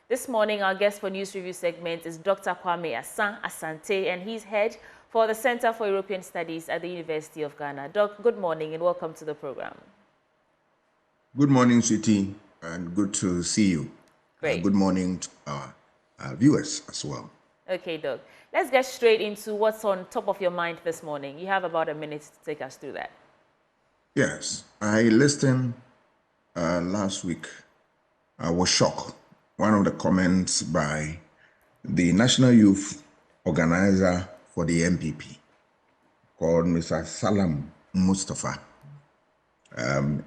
This morning, our guest for News Review segment is Dr. Kwame Asante, and he's head for the Center for European Studies at the University of Ghana. Doc, good morning and welcome to the program. Good morning, sweetie, and good to see you. Great. Good morning to our viewers as well. Okay, Doc. Let's get straight into what's on top of your mind this morning. You have about a minute to take us through that. Yes, I listened last week. I was shocked. One of the comments by the National Youth Organizer for the MPP, called Mr. Salam Mustafa,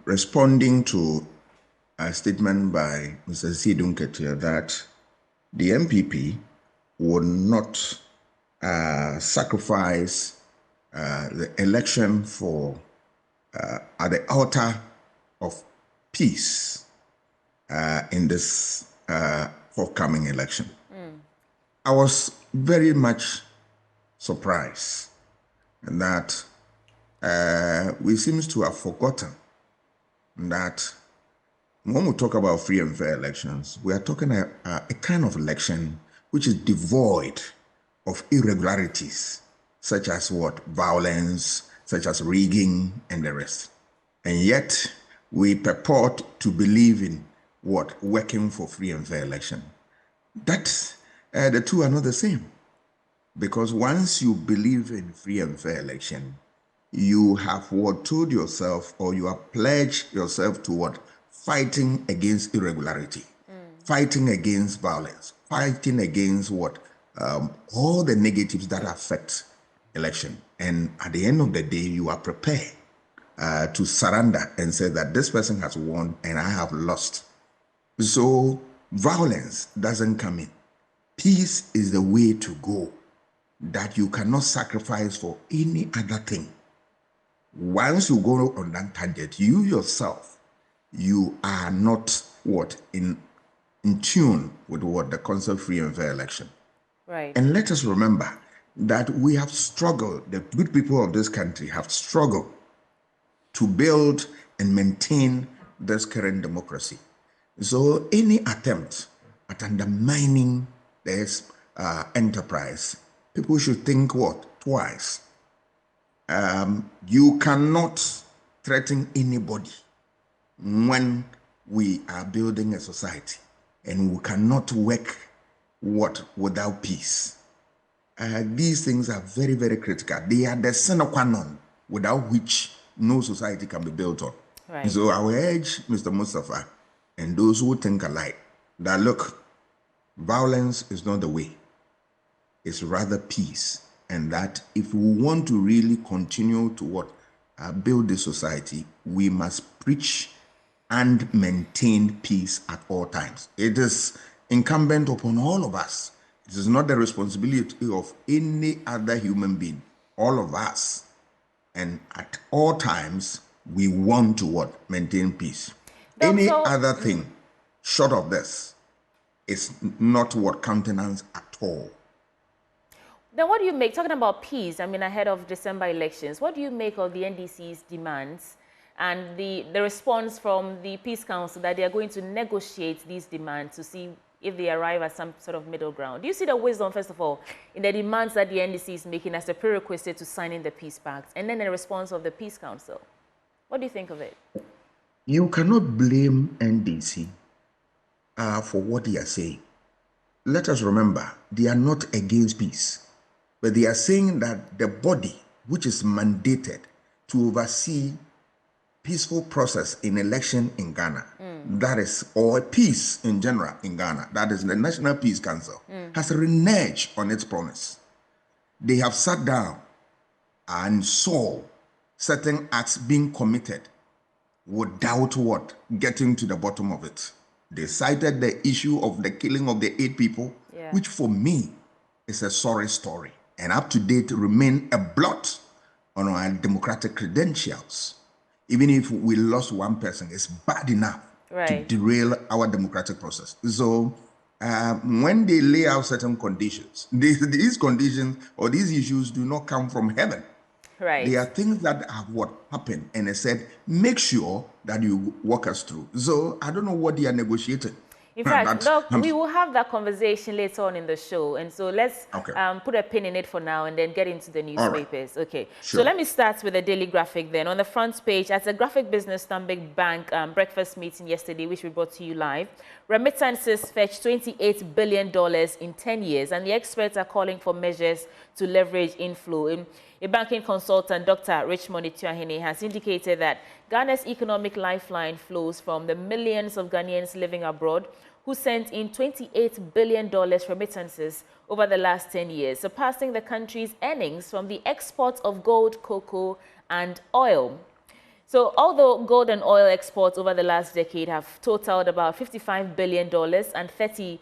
responding to a statement by Mr. Sidun Ketia that the MPP would not sacrifice the election for at the altar of peace in this forthcoming election. I was very much surprised that we seem to have forgotten that when we talk about free and fair elections, we are talking a kind of election which is devoid of irregularities, such as violence, such as rigging, and the rest. And yet, we purport to believe in working for free and fair election. That the two are not the same, because once you believe in free and fair election, you have told yourself, or you have pledged yourself to fighting against irregularity, fighting against violence, fighting against all the negatives that affect election. And at the end of the day, you are prepared to surrender and say that this person has won and I have lost. So violence doesn't come in. Peace is the way to go, that you cannot sacrifice for any other thing. Once you go on that tangent, you yourself, you are not in tune with the concept of free and fair election. Right. And let us remember that we have struggled, the good people of this country have struggled to build and maintain this current democracy. So any attempt at undermining this enterprise, people should think twice. You cannot threaten anybody when we are building a society, and we cannot work without peace. These things are very, very critical. They are the sine qua non without which no society can be built on. Right. So I will urge Mr. Mustafa and those who think alike that, look, violence is not the way. It's rather peace. And that if we want to really continue to build this society, we must preach and maintain peace at all times. It is incumbent upon all of us. It is not the responsibility of any other human being. All of us. And at all times, we want to maintain peace. Any other thing short of this is not countenance at all. Then what do you make, talking about peace, ahead of December elections, what do you make of the NDC's demands and the response from the Peace Council that they are going to negotiate these demands to see if they arrive at some sort of middle ground? Do you see the wisdom, first of all, in the demands that the NDC is making as a prerequisite to signing the Peace Pact, and then the response of the Peace Council? What do you think of it? You cannot blame NDC for what they are saying. Let us remember, they are not against peace, but they are saying that the body which is mandated to oversee peaceful process in election in Ghana, that is, or peace in general in Ghana, that is the National Peace Council, has reneged on its promise. They have sat down and saw certain acts being committed without getting to the bottom of it. They cited the issue of the killing of the 8 people, which for me is a sorry story, and up to date remain a blot on our democratic credentials. Even if we lost one person, it's bad enough to derail our democratic process. So when they lay out certain conditions, these conditions or these issues do not come from heaven. Right. They are things that have happened, and they said, make sure that you walk us through. So I don't know what they are negotiating. In fact, Doc, I'm, we will have that conversation later on in the show. And so let's okay. put a pin in it for now and then get into the newspapers. Right. Okay. Sure. So let me start with the Daily Graphic then. On the front page, at the Graphic Business Stanbic Bank breakfast meeting yesterday, which we brought to you live, remittances fetched $28 billion in 10 years. And the experts are calling for measures to leverage inflow. A banking consultant, Dr. Richmond Ituahene, has indicated that Ghana's economic lifeline flows from the millions of Ghanaians living abroad who sent in $28 billion remittances over the last 10 years, surpassing the country's earnings from the export of gold, cocoa, and oil. So although gold and oil exports over the last decade have totaled about $55 billion and $34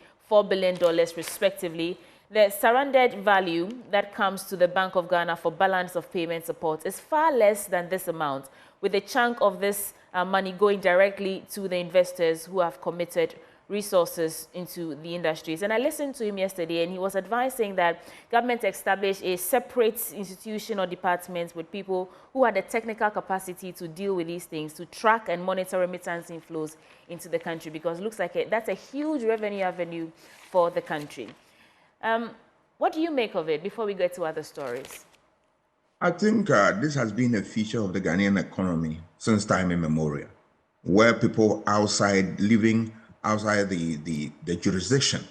billion respectively, the surrendered value that comes to the Bank of Ghana for balance of payment support is far less than this amount, with a chunk of this money going directly to the investors who have committed resources into the industries. And I listened to him yesterday, and he was advising that government establish a separate institution or department with people who had the technical capacity to deal with these things, to track and monitor remittance inflows into the country, because it looks like that's a huge revenue avenue for the country. What do you make of it before we get to other stories? I think this has been a feature of the Ghanaian economy since time immemorial, where people living outside the jurisdiction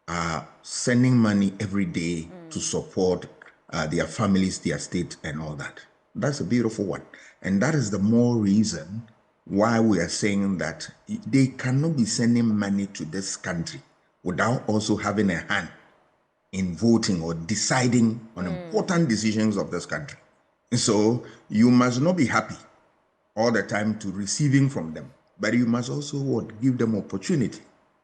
are sending money every day to support their families, their state, and all that. That's a beautiful one. And that is the more reason why we are saying that they cannot be sending money to this country without also having a hand in voting or deciding on important decisions of this country. So you must not be happy all the time to receiving from them, but you must also give them opportunity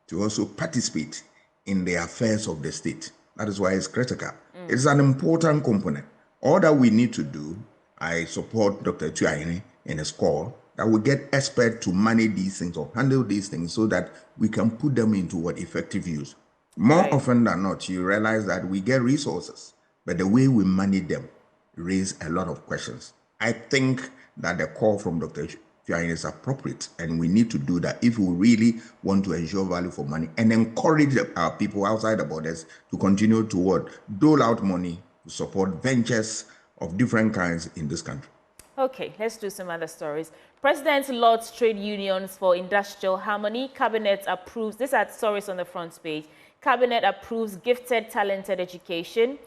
to also participate in the affairs of the state. That is why it's critical. It's an important component. All that we need to do, I support Dr. Ituahene in his call, that we get experts to manage these things or handle these things so that we can put them into effective use. More often than not, you realize that we get resources, but the way we manage them raise a lot of questions. I think that the call from Dr. Ituahene is appropriate, and we need to do that if we really want to ensure value for money and encourage our people outside the borders to continue to dole out money to support ventures of different kinds in this country. Okay, let's do some other stories. President lauds trade unions for industrial harmony. Cabinet approves, these are stories on the front page. Cabinet approves gifted, talented education.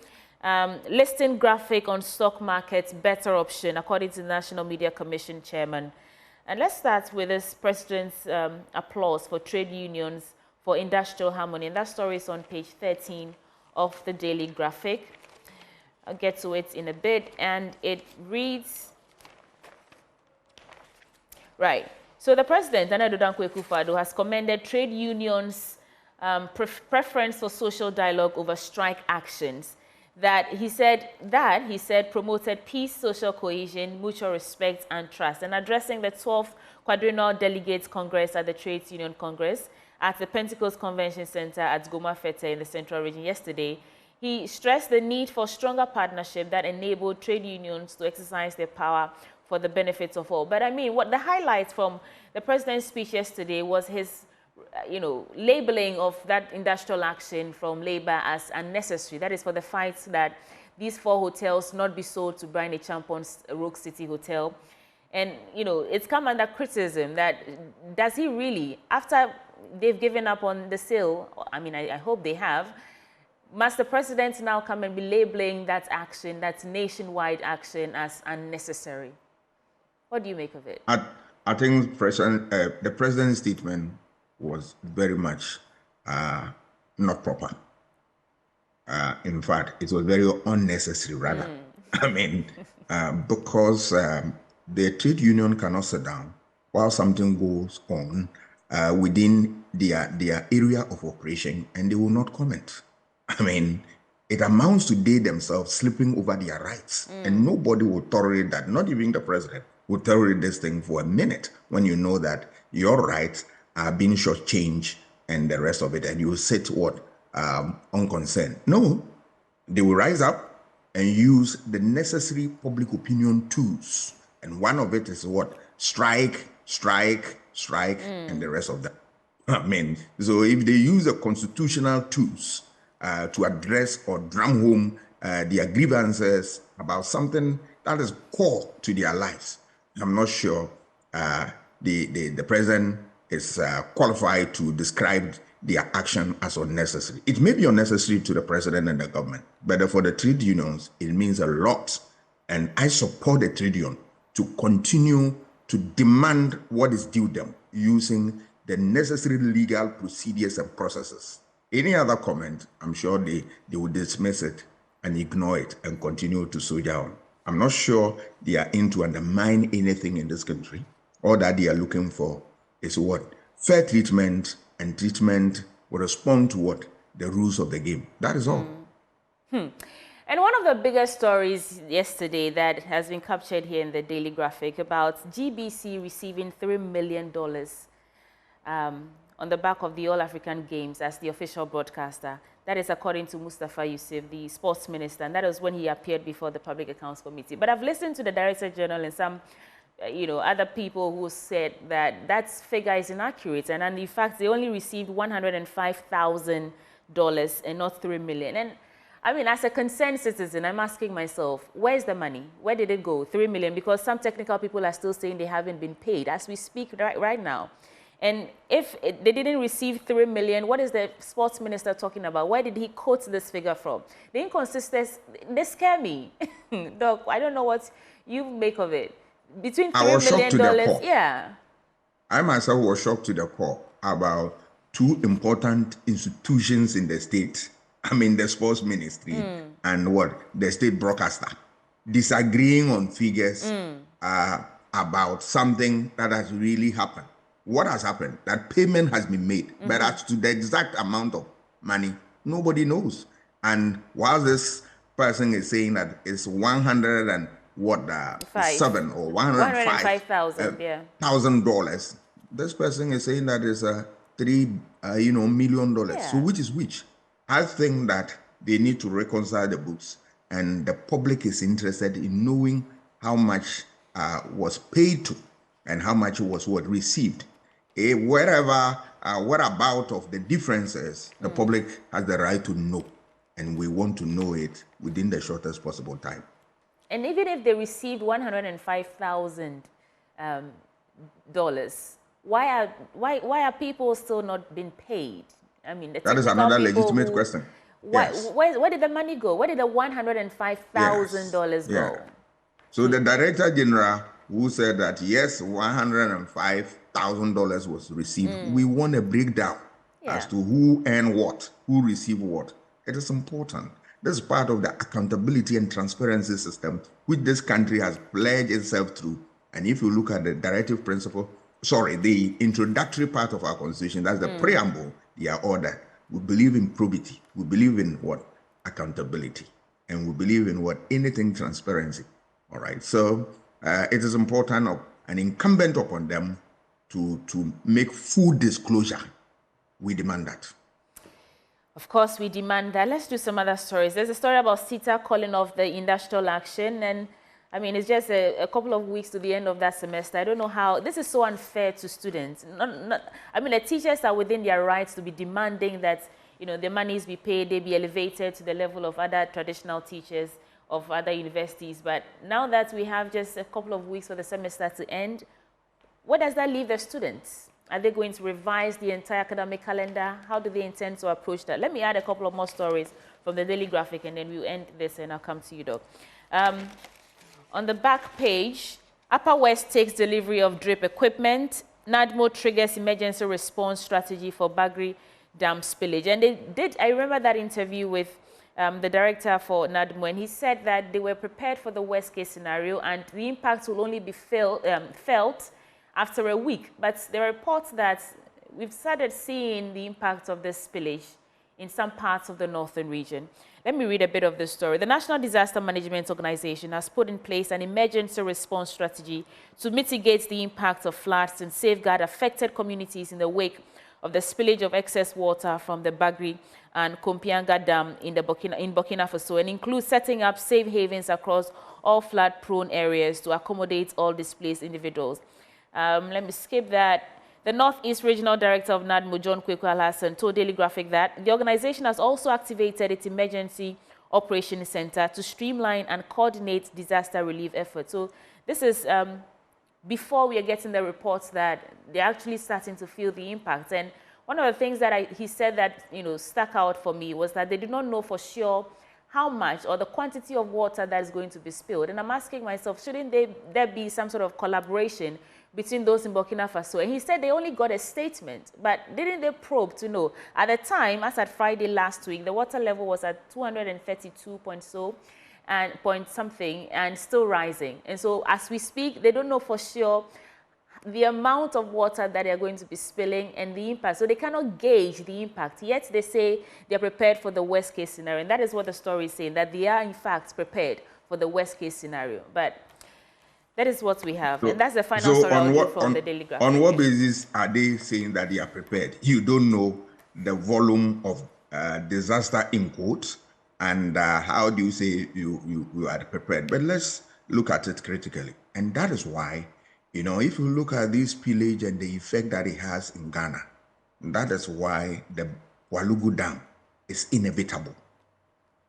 Listing graphic on stock markets, better option, according to the National Media Commission chairman. And let's start with this president's applause for trade unions for industrial harmony. And that story is on page 13 of the Daily Graphic. I'll get to it in a bit. And it reads, right. So the president, Nana Addo Dankwa Akufo-Addo, has commended trade unions' preference for social dialogue over strike actions. He said promoted peace, social cohesion, mutual respect, and trust. And addressing the 12th Quadrennial Delegates Congress at the Trades Union Congress at the Pentecost Convention Center at Goma Fete in the Central Region yesterday, he stressed the need for stronger partnership that enabled trade unions to exercise their power for the benefits of all. But I mean, what the highlight from the president's speech yesterday was his labeling of that industrial action from labor as unnecessary. That is for the fight that these 4 hotels not be sold to Brian Champon's Rogue City Hotel. And, it's come under criticism that does he really, after they've given up on the sale, I mean, I hope they have, must the president now come and be labeling that action, that nationwide action, as unnecessary? What do you make of it? I think the president's statement was very much not proper. In fact, it was very unnecessary, rather. I mean, because the trade union cannot sit down while something goes on within their area of operation, and they will not comment. I mean, it amounts to they themselves slipping over their rights, and nobody will tolerate that. Not even the president will tolerate this thing for a minute when you know that your rights are being shortchanged and the rest of it, and you sit unconcerned. No, they will rise up and use the necessary public opinion tools, and one of it is strike, and the rest of that. I mean, so if they use the constitutional tools to address or drum home their grievances about something that is core to their lives, I'm not sure the president is qualified to describe their action as unnecessary. It may be unnecessary to the president and the government, but for the trade unions, it means a lot. And I support the trade union to continue to demand what is due them using the necessary legal procedures and processes. Any other comment, I'm sure they will dismiss it and ignore it and continue to soldier on. I'm not sure they are in to undermine anything in this country. All that they are looking for is what? Fair treatment, and treatment will respond to what? The rules of the game. That is all. And one of the biggest stories yesterday that has been captured here in the Daily Graphic about GBC receiving $3 million on the back of the All-African Games as the official broadcaster. That is according to Mustafa Yusuf, the sports minister, and that was when he appeared before the Public Accounts Committee. But I've listened to the Director General and some other people who said that figure is inaccurate, and in fact, they only received $105,000 and not $3 million. And I mean, as a concerned citizen, I'm asking myself, where's the money? Where did it go? $3 million, because some technical people are still saying they haven't been paid as we speak right now. And if they didn't receive $3 million, what is the sports minister talking about? Where did he quote this figure from? The inconsistencies, they scare me. Doc, I don't know what you make of it. Between $3 million, yeah. I myself was shocked to the core about two important institutions in the state. I mean, the sports ministry and the state broadcaster disagreeing on figures about something that has really happened. What has happened? That payment has been made, but as to the exact amount of money, nobody knows. And while this person is saying that it's 100 and $7 or $105,000, this person is saying that it's $3 million. Yeah. So which is which? I think that they need to reconcile the books, and the public is interested in knowing how much was paid to and how much was received. Wherever, what about of the differences, the public has the right to know, and we want to know it within the shortest possible time. And even if they received $105,000, why are people still not being paid? I mean, that is another legitimate question. Where did the money go? Where did the $105,000 go? Yeah. So the Director General, who said that yes, $105,000 was received, we want a breakdown as to who earned what, who received what. It is important. This is part of the accountability and transparency system which this country has pledged itself through. And if you look at the directive principle, the introductory part of our constitution, that's the preamble, their order. We believe in probity. We believe in accountability. And we believe in anything transparency. All right. So it is important and incumbent upon them to make full disclosure. We demand that. Of course, we demand that. Let's do some other stories. There's a story about CETA calling off the industrial action. And I mean, it's just a couple of weeks to the end of that semester. I don't know how. This is so unfair to students. I mean, the teachers are within their rights to be demanding that, the monies be paid, they be elevated to the level of other traditional teachers of other universities. But now that we have just a couple of weeks for the semester to end, where does that leave the students? Are they going to revise the entire academic calendar? How do they intend to approach that? Let me add a couple of more stories from the Daily Graphic, and then we'll end this, and I'll come to you, Doc. On the back page, Upper West takes delivery of drip equipment. NADMO triggers emergency response strategy for Bagri Dam spillage. And I remember that interview with the director for NADMO, and he said that they were prepared for the worst case scenario, and the impact will only be felt after a week. But there are reports that we've started seeing the impact of this spillage in some parts of the northern region. Let me read a bit of the story. The National Disaster Management Organization has put in place an emergency response strategy to mitigate the impact of floods and safeguard affected communities in the wake of the spillage of excess water from the Bagri and Kompianga Dam in Burkina Faso, and includes setting up safe havens across all flood-prone areas to accommodate all displaced individuals. Let me skip that. The Northeast Regional Director of NADMO, John Kweku Alhassan, told Daily Graphic that the organization has also activated its Emergency Operations Center to streamline and coordinate disaster relief efforts. So this is before we are getting the reports that they're actually starting to feel the impact. And one of the things that he said that, stuck out for me was that they did not know for sure how much or the quantity of water that is going to be spilled. And I'm asking myself, shouldn't there be some sort of collaboration between those in Burkina Faso? And he said they only got a statement, but didn't they probe to know? At the time, as at Friday last week, the water level was at 232 point something and still rising. And so as we speak, they don't know for sure the amount of water that they're going to be spilling and the impact. So they cannot gauge the impact. Yet they say they're prepared for the worst case scenario. And that is what the story is saying, that they are in fact prepared for the worst case scenario. But that is what we have. And that's the final story I'll do from the Daily Graphic. On what basis are they saying that they are prepared? You don't know the volume of disaster in quotes, and how do you say you are prepared? But let's look at it critically. And that is why, if you look at this pillage and the effect that it has in Ghana, that is why the Walugu Dam is inevitable.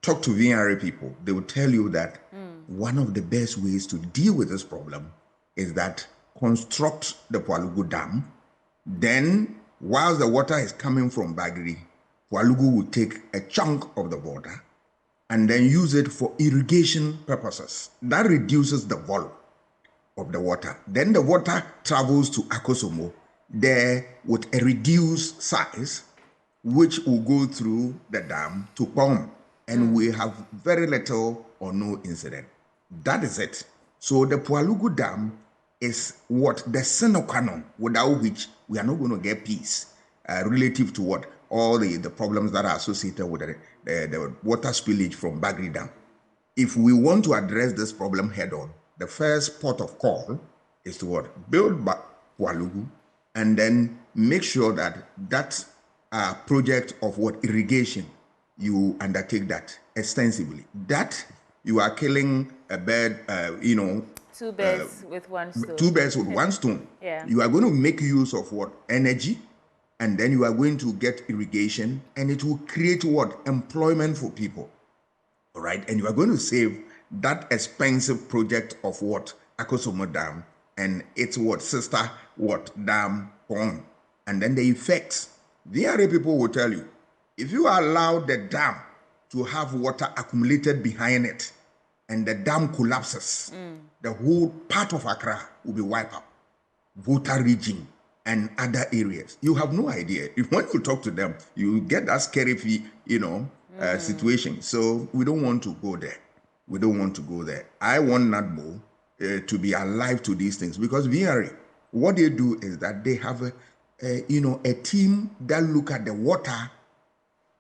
Talk to VRA people, they will tell you that one of the best ways to deal with this problem is that construct the Walugu Dam. Then, whilst the water is coming from Bagri, Walugu will take a chunk of the water and then use it for irrigation purposes. That reduces the volume of the water. Then the water travels to Akosomo there with a reduced size, which will go through the dam to Pom. And we have very little or no incident. That is it. So the Walugu Dam is what the sine qua non, without which we are not going to get peace relative to what all the problems that are associated with the water spillage from Bagri Dam. If we want to address this problem head on, the first port of call is to what? Build Walugu and then make sure that that project of what irrigation, you undertake that extensively. That you are killing a bird, two birds with one stone. Two birds with one stone. Yeah. You are going to make use of what? Energy, and then you are going to get irrigation, and it will create what? Employment for people. All right, and you are going to save that expensive project of what? Akosomo Dam and its what? Sister what? Dam Pom. And then the effects. The area people will tell you, if you allow the dam to have water accumulated behind it and the dam collapses, the whole part of Accra will be wiped out. Volta region and other areas. You have no idea. If when you talk to them, you get that scary, situation. So we don't want to go there. We don't want to go there. I want NADMO to be alive to these things, because VRA, what they do is that they have a team that look at the water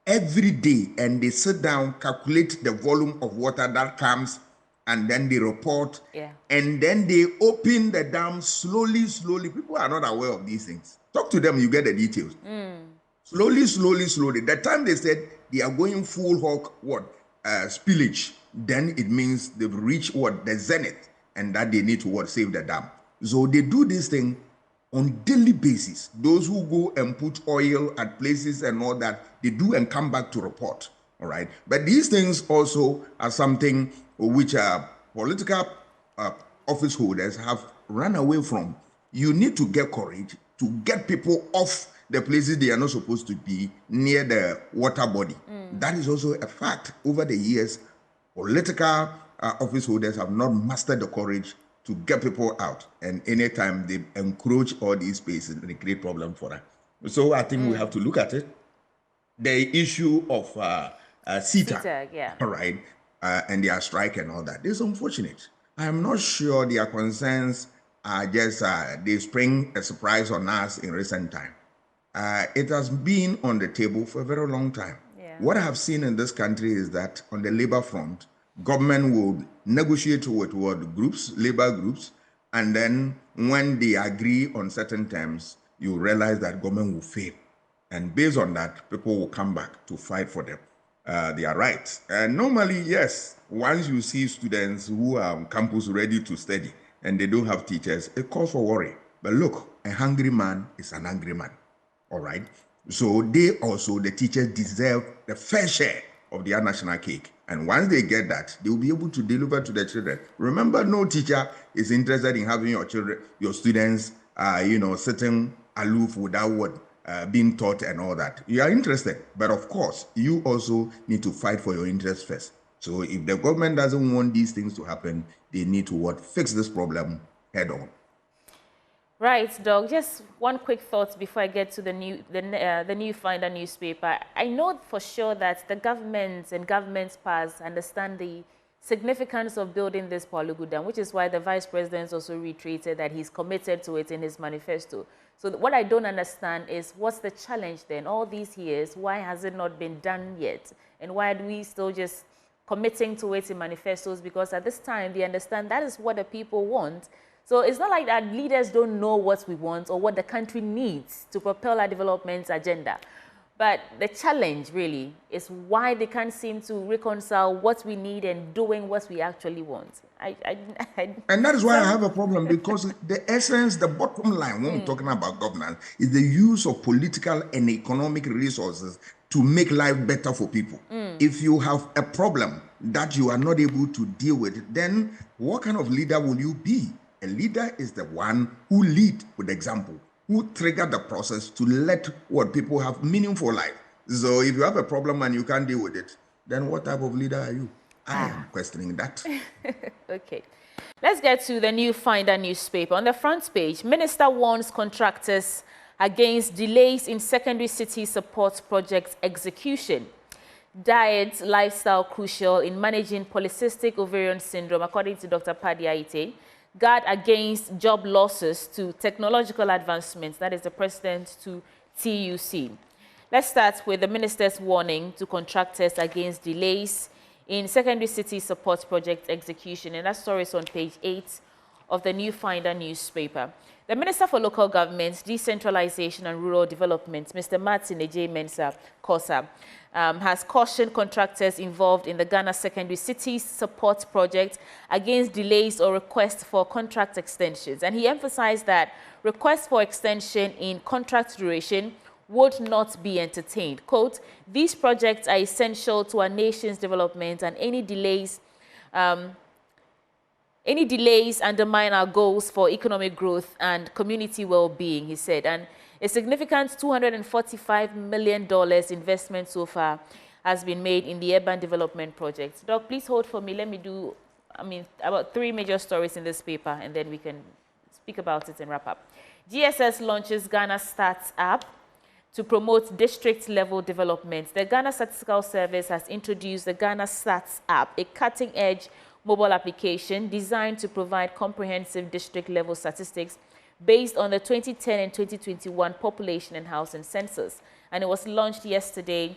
every day, and they sit down, calculate the volume of water that comes, and then they report. Yeah. And then they open the dam slowly. People are not aware of these things. Talk to them, you get the details. Slowly. The time they said they are going full hawk, spillage, then it means they've reached the zenith, and that they need to save the dam. So they do this thing on daily basis. Those who go and put oil at places and all that, they do and come back to report. All right. But these things also are something which political office holders have run away from. You need to get courage to get people off the places they are not supposed to be near the water body. That is also a fact. Over the years, political office holders have not mastered the courage to get people out, and anytime they encroach all these spaces, they create problems for them. So I think we have to look at it. The issue of CETA, yeah. All right, and their strike and all that. It's unfortunate. I am not sure their concerns are just they spring a surprise on us in recent time. It has been on the table for a very long time. Yeah. What I have seen in this country is that on the labor front, government will negotiate with labor groups, and then when they agree on certain terms, you realize that government will fail. And based on that, people will come back to fight for them, their rights. And normally, yes, once you see students who are on campus ready to study and they don't have teachers, it calls for worry. But look, a hungry man is an angry man. All right. So they also, the teachers, deserve the fair share of their national cake. And once they get that, they will be able to deliver to the children. Remember, no teacher is interested in having your children, your students, sitting aloof without what being taught and all that. You are interested, but of course, you also need to fight for your interests first. So if the government doesn't want these things to happen, they need to fix this problem head on. Right, Doug. Just one quick thought before I get to the new Finder newspaper. I know for sure that the government and government's past understand the significance of building this Palugu Dam, which is why the Vice President also reiterated that he's committed to it in his manifesto. So what I don't understand is what's the challenge then? All these years, why has it not been done yet? And why are we still just committing to it in manifestos? Because at this time, they understand that is what the people want. So it's not like that leaders don't know what we want or what the country needs to propel our development agenda. But the challenge really is why they can't seem to reconcile what we need and doing what we actually want. And that is why I have a problem, because the essence, the bottom line when we're talking about governance is the use of political and economic resources to make life better for people. If you have a problem that you are not able to deal with, then what kind of leader will you be? A leader is the one who lead with example, who trigger the process to let people have meaningful life. So if you have a problem and you can't deal with it, then what type of leader are you? I am questioning that. Okay. Let's get to the new Finder newspaper. On the front page, Minister warns contractors against delays in secondary city support project execution. Diet, lifestyle crucial in managing polycystic ovarian syndrome, according to Dr. Paddy Aite. Guard against job losses to technological advancements. That is the president to TUC. Let's start with the minister's warning to contractors against delays in secondary city support project execution. And that story is on page 8 of the New Finder newspaper. The Minister for Local Government, Decentralization and Rural Development, Mr. Martin J. Mensah Kosa, has cautioned contractors involved in the Ghana Secondary Cities Support Project against delays or requests for contract extensions. And he emphasized that requests for extension in contract duration would not be entertained. Quote, these projects are essential to our nation's development, and any delays undermine our goals for economic growth and community well-being, he said. And a significant $245 million investment so far has been made in the urban development project. Doc, please hold for me. Let me do, about 3 major stories in this paper, and then we can speak about it and wrap up. GSS launches Ghana Starts App to promote district-level development. The Ghana Statistical Service has introduced the Ghana Stats app, a cutting-edge mobile application designed to provide comprehensive district-level statistics based on the 2010 and 2021 population and housing census. And it was launched yesterday,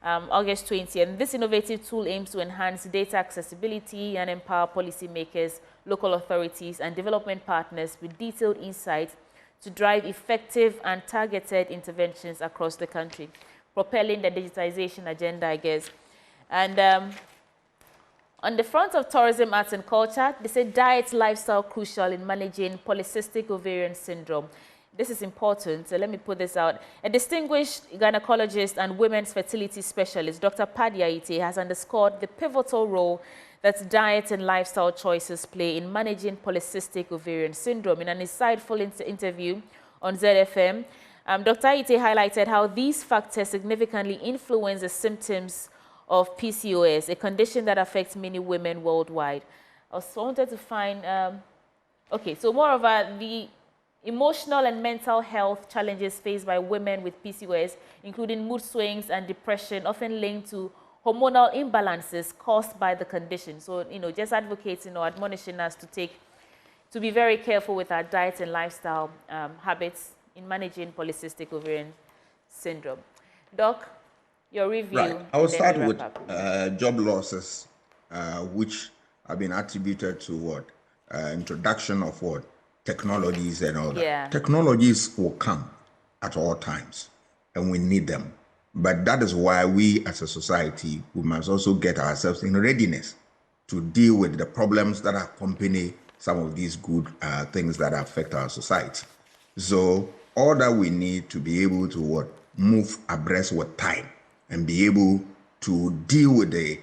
August 20. And this innovative tool aims to enhance data accessibility and empower policymakers, local authorities, and development partners with detailed insights to drive effective and targeted interventions across the country, propelling the digitization agenda, I guess. And on the front of tourism, arts and culture, they say diet, lifestyle crucial in managing polycystic ovarian syndrome. This is important, so let me put this out. A distinguished gynecologist and women's fertility specialist, Dr. Paddy Aite, has underscored the pivotal role that diet and lifestyle choices play in managing polycystic ovarian syndrome. In an insightful interview on ZFM, Dr. Aite highlighted how these factors significantly influence the symptoms of PCOS, a condition that affects many women worldwide. I also wanted to find, so moreover, the emotional and mental health challenges faced by women with PCOS, including mood swings and depression, often linked to hormonal imbalances caused by the condition. So, just advocating or admonishing us to be very careful with our diet and lifestyle habits in managing polycystic ovarian syndrome. Doc, your review. Right. I will start with job losses, which have been attributed to introduction of technologies and all that. Yeah. Technologies will come at all times, and we need them. But that is why we as a society, we must also get ourselves in readiness to deal with the problems that accompany some of these good things that affect our society. So all that we need to be able to what? Move abreast with time and be able to deal with the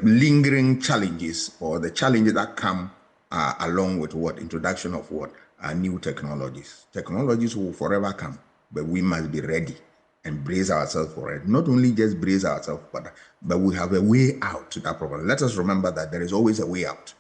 lingering challenges or the challenges that come along with what? Introduction of what? New technologies. Technologies will forever come, but we must be ready and brace ourselves for it. Not only just brace ourselves, but we have a way out to that problem. Let us remember that there is always a way out.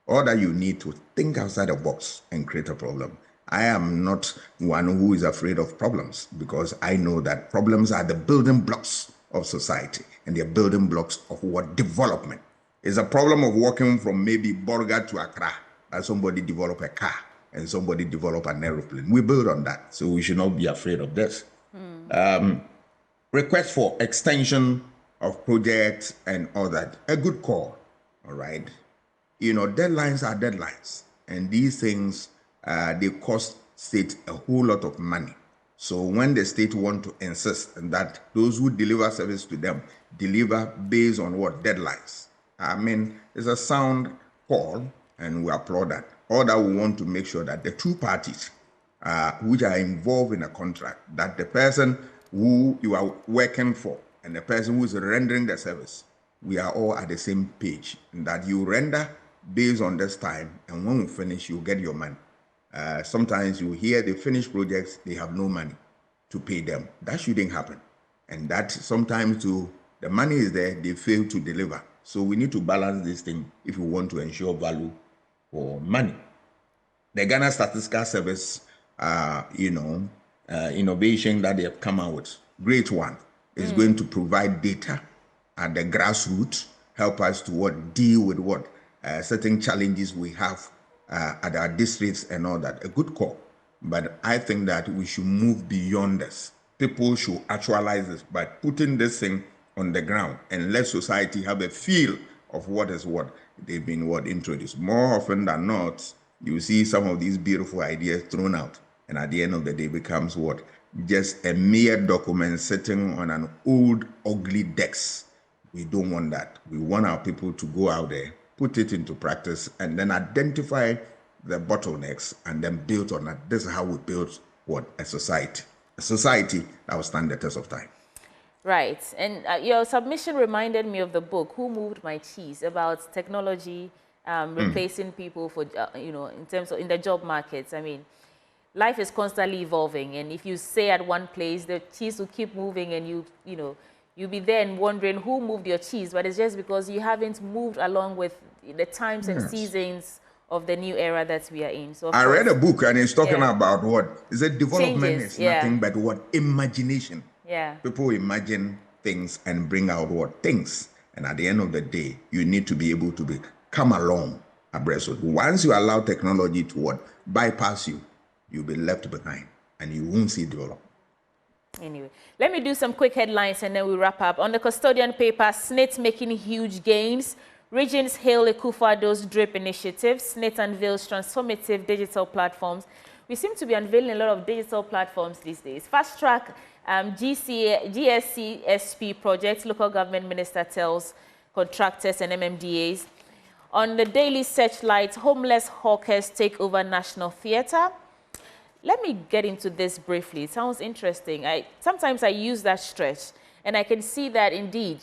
All that you need to think outside the box and create a problem. I am not one who is afraid of problems because I know that problems are the building blocks of society and they're building blocks of what? Development. It's a problem of walking from maybe Borga to Accra and somebody develop a car and somebody develop an aeroplane. We build on that, so we should not be afraid of this. Request for extension of projects and all that. A good call, all right? You know, deadlines are deadlines, and these things, they cost state a whole lot of money. So when the state want to insist that those who deliver service to them deliver based on what? Deadlines. I mean, it's a sound call, and we applaud that. All that we want to make sure that the two parties which are involved in a contract, that the person who you are working for and the person who is rendering the service, we are all at the same page, and that you render based on this time, and when we finish, you get your money. Sometimes you hear they finish projects, they have no money to pay them. That shouldn't happen. And that sometimes too, the money is there, they fail to deliver. So we need to balance this thing if we want to ensure value for money. The Ghana Statistical Service, innovation that they have come out with, great one, is going to provide data at the grassroots, help us to what? Deal with what? Certain challenges we have at our districts and all that. A good call. But I think that we should move beyond this. People should actualize this by putting this thing on the ground and let society have a feel of what is what they've been introduced. More often than not, you see some of these beautiful ideas thrown out, and at the end of the day becomes what? Just a mere document sitting on an old, ugly desk. We don't want that. We want our people to go out there, put it into practice, and then identify the bottlenecks and then build on that. This is how we build what? A society. A society that will stand the test of time. Right. And your submission reminded me of the book, Who Moved My Cheese, about technology replacing people for, in terms of in the job markets. I mean, life is constantly evolving. And if you stay at one place, the cheese will keep moving and you'll be then wondering who moved your cheese. But it's just because you haven't moved along with the times and seasons of the new era that we are in. So I read a book and it's talking about what? Is it development changes, is nothing but what? Imagination. Yeah. People imagine things and bring out what? Things. And at the end of the day, you need to be able to come along abreast with. Once you allow technology to what? Bypass you, you'll be left behind and you won't see development. Anyway, let me do some quick headlines and then we wrap up. On the custodian paper, SNIT making huge gains. Regions hail Akufo-Addo's DRIP initiative. SNIT unveils transformative digital platforms. We seem to be unveiling a lot of digital platforms these days. Fast track GSCSP project, local government minister tells contractors and MMDAs. On the Daily Searchlight, homeless hawkers take over National Theatre. Let me get into this briefly. It sounds interesting. Sometimes I use that stretch, and I can see that indeed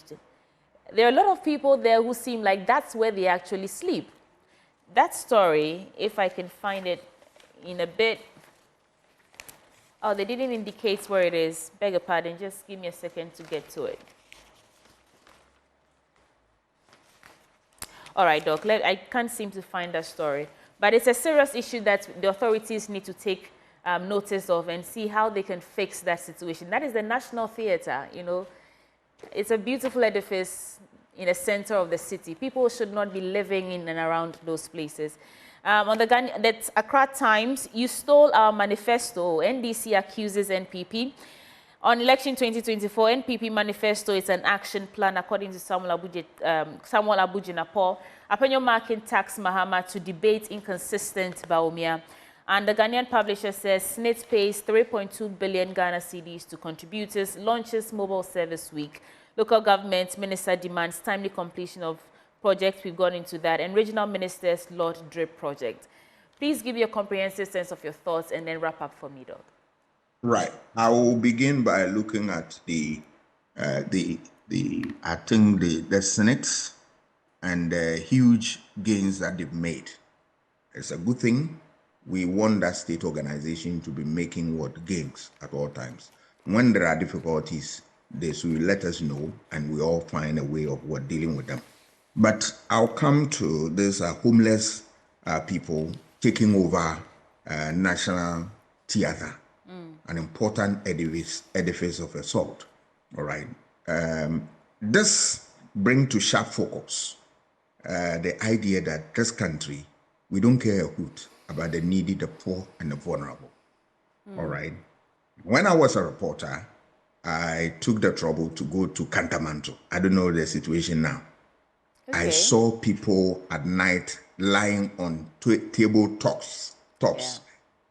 there are a lot of people there who seem like that's where they actually sleep. That story, if I can find it in a bit. Oh, they didn't indicate where it is. Beg your pardon. Just give me a second to get to it. All right, Doc. I can't seem to find that story. But it's a serious issue that the authorities need to take notice of and see how they can fix that situation. That is the National Theatre, It's a beautiful edifice in the center of the city. People should not be living in and around those places. On the Accra Times, you stole our manifesto. NDC accuses NPP. On election 2024, NPP manifesto is an action plan according to Samuel Abujinapo. Apenyo marking tax Mahama to debate inconsistent Baumia. And the Ghanaian publisher says SNIT pays 3.2 billion Ghana cedis to contributors, launches mobile service week. Local government minister demands timely completion of projects. We've gone into that. And regional ministers laud DRIP project. Please give me a comprehensive sense of your thoughts and then wrap up for me, Doc. Right. I will begin by looking at I think the Senates and the huge gains that they've made. It's a good thing. We want that state organization to be making gains at all times. When there are difficulties, they should let us know, and we all find a way of dealing with them. But I'll come to this homeless people taking over national theater, an important edifice of assault. All right. This brings to sharp focus the idea that this country, we don't care a hoot about the needy, the poor, and the vulnerable. All right. When I was a reporter, I took the trouble to go to Cantamanto. I don't know the situation now. Okay. I saw people at night lying on table tops,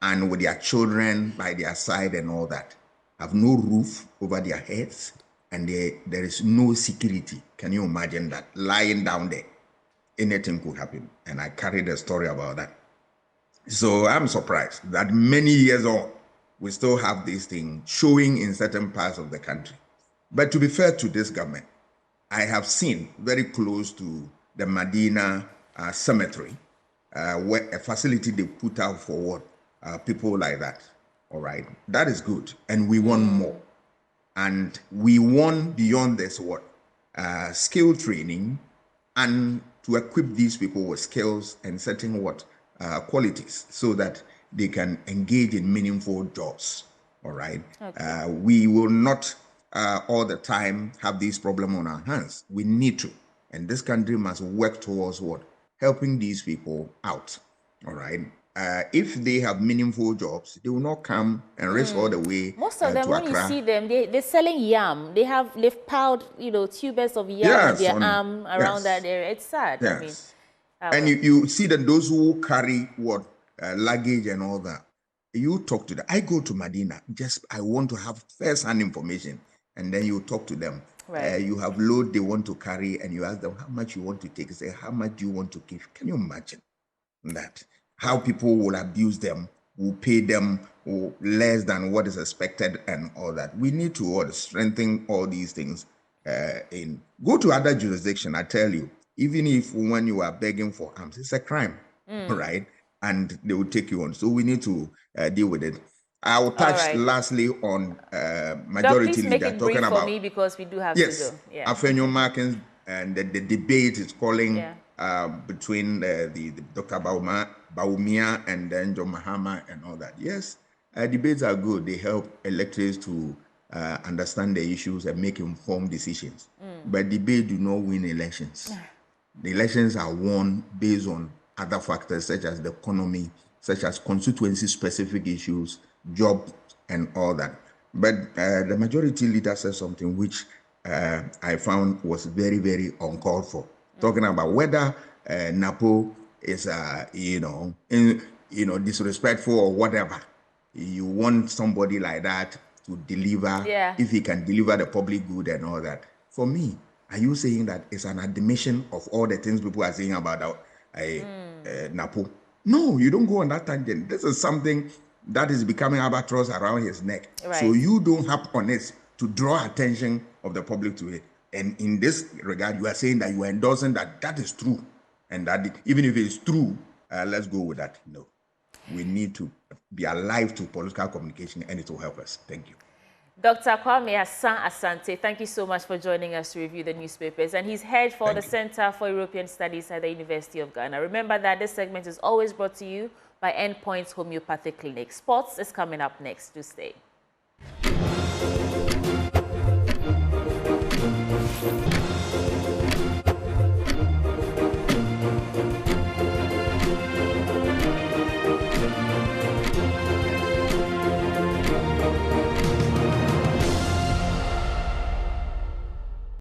and with their children by their side and all that, have no roof over their heads, and there is no security. Can you imagine that? Lying down there, anything could happen. And I carried a story about that. So I'm surprised that many years on, we still have this thing showing in certain parts of the country. But to be fair to this government, I have seen very close to the Medina cemetery, where a facility they put out for people like that. All right, that is good, and we want more, and we want beyond this skill training, and to equip these people with skills and certain qualities, so that they can engage in meaningful jobs. All right, okay. We will not all the time have this problem on our hands. We need to, and this country must work towards helping these people out. All right. If they have meaningful jobs, they will not come and race all the way. Most of them, when Accra. You see them, they're selling yam. They've piled, tubers of yam on their arm around that area. It's sad. Yes. I mean, and you see that those who carry luggage and all that, you talk to them. I go to Medina, I want to have first-hand information, and then you talk to them. Right. You have load they want to carry, and you ask them how much you want to take. Say, how much do you want to give? Can you imagine that? How people will abuse them, will pay them less than what is expected and all that. We need to strengthen all these things. Go to other jurisdiction, I tell you, even if when you are begging for arms, it's a crime, right? And they will take you on. So we need to deal with it. I will touch lastly on majority leader. Please make it brief for me because we do have to go. Yeah. Afenyo Markins, and the debate is calling between the Dr. Baumia and then John Mahama and all that. Yes, debates are good. They help electors to understand the issues and make informed decisions. But debate do not win elections. The elections are won based on other factors such as the economy, such as constituency-specific issues, jobs, and all that. But the majority leader said something which I found was very, very uncalled for. Talking about whether NAPO is, disrespectful or whatever. You want somebody like that to deliver, if he can deliver the public good and all that. For me, are you saying that it's an admission of all the things people are saying about NAPO? No, you don't go on that tangent. This is something that is becoming albatross around his neck. Right. So you don't hop on it to draw attention of the public to it. And in this regard, you are saying that you are endorsing that is true. And that even if it's true, let's go with that. No, we need to be alive to political communication, and it will help us. Thank you. Dr. Kwame Asante, thank you so much for joining us to review the newspapers. And he's head for the Center for European Studies at the University of Ghana. Remember that this segment is always brought to you by Endpoints Homeopathic Clinic. Sports is coming up next. Do stay.